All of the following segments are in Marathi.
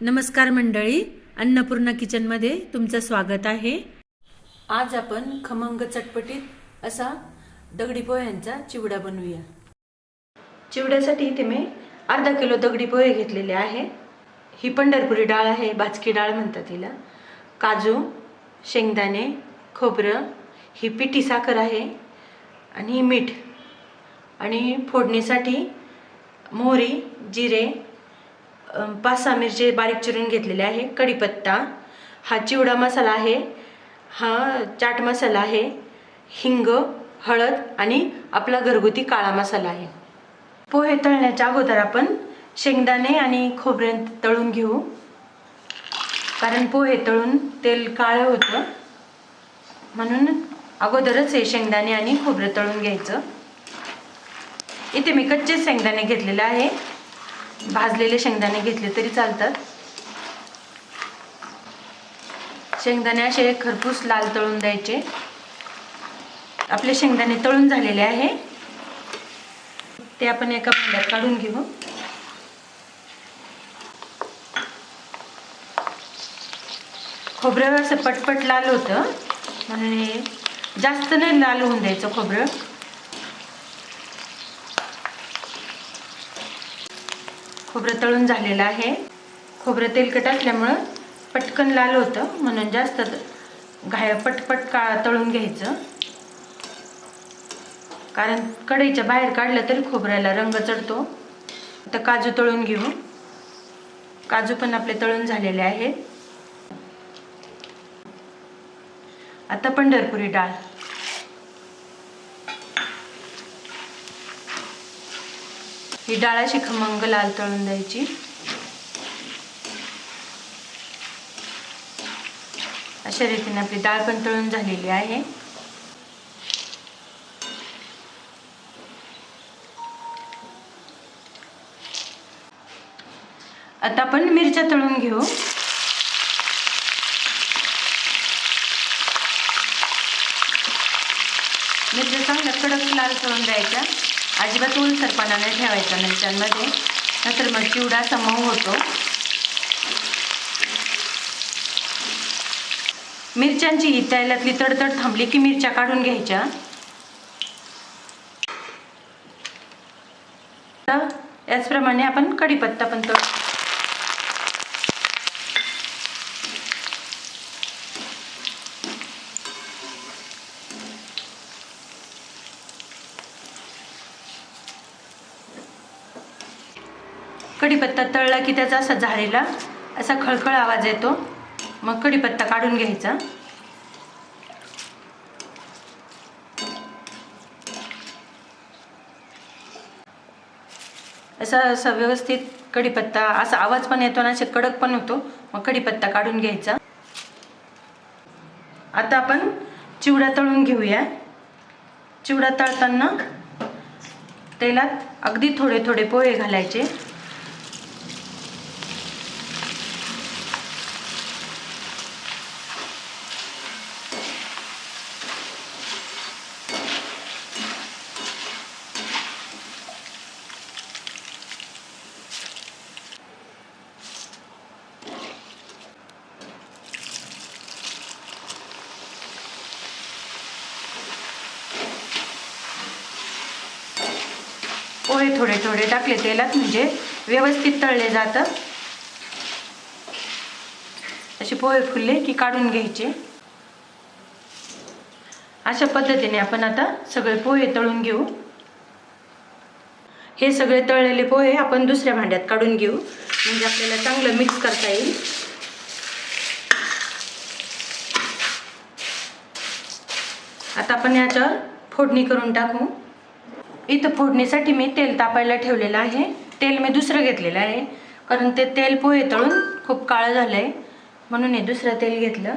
नमस्कार मंडळी, अन्नपूर्णा किचनमध्ये तुमचं स्वागत आहे। आज आपण खमंग चटपटीत असा दगडी पोह्यांचा चिवडा बनवूया। चिवड्यासाठी इथे मी अर्धा किलो दगडी पोहे घेतलेले आहे। ही पंढरपुरी डाळ आहे, भाजकी डाळ म्हणतात तिला। काजू, शेंगदाणे, खोबरं, ही पिठी साखर आहे आणि मीठ आणि फोडणीसाठी मोहरी, जिरे, 5-6 मिरची बारीक चिरून घेतलेले आहे, कढीपत्ता, हा चिवडा मसाला आहे, हा चाट मसाला आहे, हिंग, हळद आणि आपला घरगुती काळा मसाला आहे। पोहे तळण्याच्या अगोदर आपण शेंगदाणे आणि खोबरे तळून घेऊ, कारण पोहे तळून तेल काळे होतं, म्हणून अगोदरच हे शेंगदाणे आणि खोबरे तळून घ्यायचं। इथे मी कच्चे शेंगदाणे घेतलेले आहे, भाजलेले शेंगदाणे घेतले तरी चालतात। शेंगदाणे असे खरपूस लाल तळून द्यायचे। आपले शेंगदाणे तळून झालेले आहे, ते आपण एका भांड्यात काढून घेऊ। खोबरं असं पटपट लाल होतं, म्हणून हे जास्त नाही लाल होऊन द्यायचं खोबरं। खोबरं तळून झालेलं आहे। खोबरं तेलकट असल्यामुळं पटकन लाल होतं, म्हणून जास्त पटपट तळून घ्यायचं, कारण कढईच्या बाहेर काढलं तरी खोबऱ्याला रंग चढतो। आता काजू तळून घेऊ। काजू पण आपले तळून झालेले आहेत। आता पंढरपुरी डाळ, ही डाळ अशी खमंग लाल तळून द्यायची। अशा रीतीने आपली डाळ पण तळून झालेली आहे। आता आपण मिरच्या तळून घेऊ। मिरच्या चांगल्या कडक लाल तळून द्यायच्या, अजिबात उलसरपणा नाही ठेवायचा मिरच्यांमध्ये, नंतर मग चिवडा असा मऊ होतो। मिरच्यांची ही तेलातली तडतड थांबली की मिरच्या काढून घ्यायच्या। याचप्रमाणे आपण कढीपत्ता पण तळू। कढीपत्ता तळला की त्याचा असा झालेला असा खळखळ आवाज येतो, मग कढीपत्ता काढून घ्यायचा। असा व्यवस्थित कढीपत्ता असा आवाज पण येतो आणि असे कडक पण होतो, मग कढीपत्ता काढून घ्यायचा। आता आपण चिवडा तळून घेऊया। चिवडा तळताना तेलात अगदी थोडे थोडे पोहे घालायचे। पोहे थोडे थोडे टाकले तेलात म्हणजे व्यवस्थित तळले जातात। असे पोहे फुलले की काढून घ्यायचे। अशा पद्धतीने आपण आता सगळे पोहे तळून घेऊ। हे सगळे तळलेले पोहे आपण दुसऱ्या भांड्यात काढून घेऊ, म्हणजे आपल्याला चांगलं मिक्स करता येईल। आता आपण याच्यावर फोडणी करून टाकू। इथं फोडणीसाठी मी तेल तापायला ठेवलेलं आहे। तेल मी दुसरं घेतलेलं आहे, कारण ते तेल पोहे तळून खूप काळं झालंय, म्हणून हे दुसरं तेल घेतलं।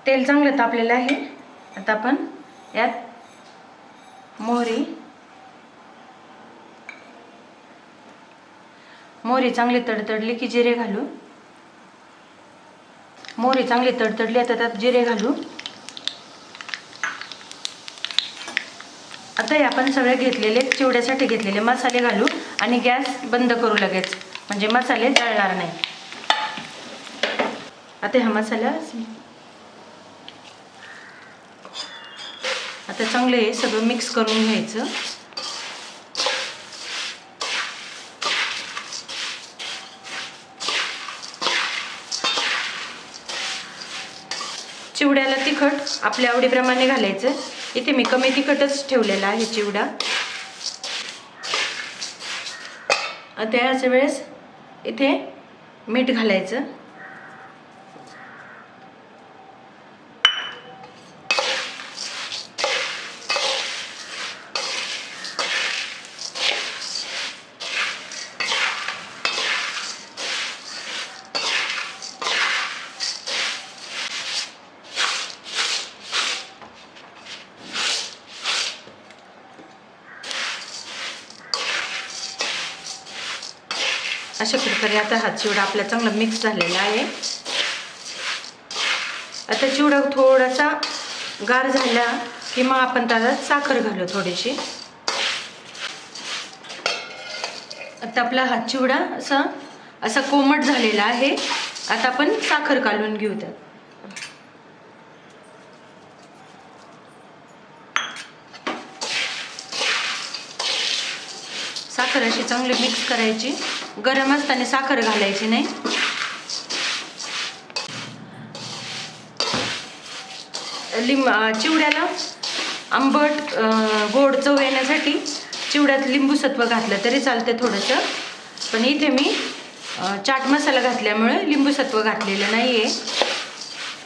तेल चांगलं तापलेलं आहे। आता आपण यात मोहरी चांगली तडतडली की जिरे घालू। मोहरी चांगली तडतडली, आता त्यात जिरे घालू। आता हे आपण सगळे घेतलेले चिवड्यासाठी घेतलेले मसाले घालू आणि गॅस बंद करू लगेच। म्हणजे मसाले जळणार नाही. आता हा मसाला आता चांगले हे सगळं मिक्स करून घ्यायचं. चिवड्याला तिखट आपल्या आवडीप्रमाणे घालायचं. इथे मी कमी तिखटच ठेवलेला आहे चिवडा. आता याच वेळेस इथे मीठ घालायचं. अशा प्रकारे आता हा चिवडा आपला चांगला मिक्स झालेला आहे. आता चिवडा थोडासा गार झाला की मग आपण त्याला साखर घालू थोडीशी. आता आपला हा चिवडा असा कोमट झालेला आहे. आता आपण साखर घालून घेऊ त्यात. साखर अशी चांगली मिक्स करायची. गरम असताना साखर घालायची नाही. चिवड्याला आंबट गोड चव येण्यासाठी चिवड्यात लिंबू सत्व घातलं तरी चालते थोडंसं. पण इथे मी चाट मसाला घातल्यामुळे लिंबू सत्व घातलेलं नाही आहे.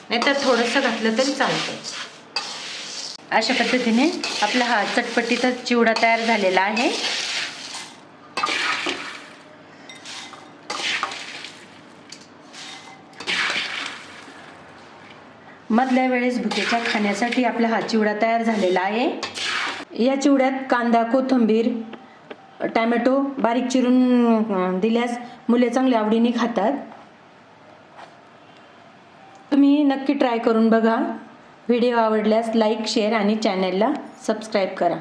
नाहीतर थोडंसं घातलं तरी चालतं. अशा पद्धतीने आपला हा चटपटीचा चिवडा तयार झालेला आहे. मधल्या वेळेस भुकेच्या खाण्यासाठी आपला हा चिवडा तयार झालेला आहे. या चिवड्यात कांदा, कोथिंबीर, टॅमॅटो बारीक चिरून दिल्यास मुले चांगल्या आवडीने खातात. तुम्ही नक्की ट्राय करून बघा. व्हिडिओ आवडल्यास लाईक, शेअर आणि चॅनलला सबस्क्राईब करा.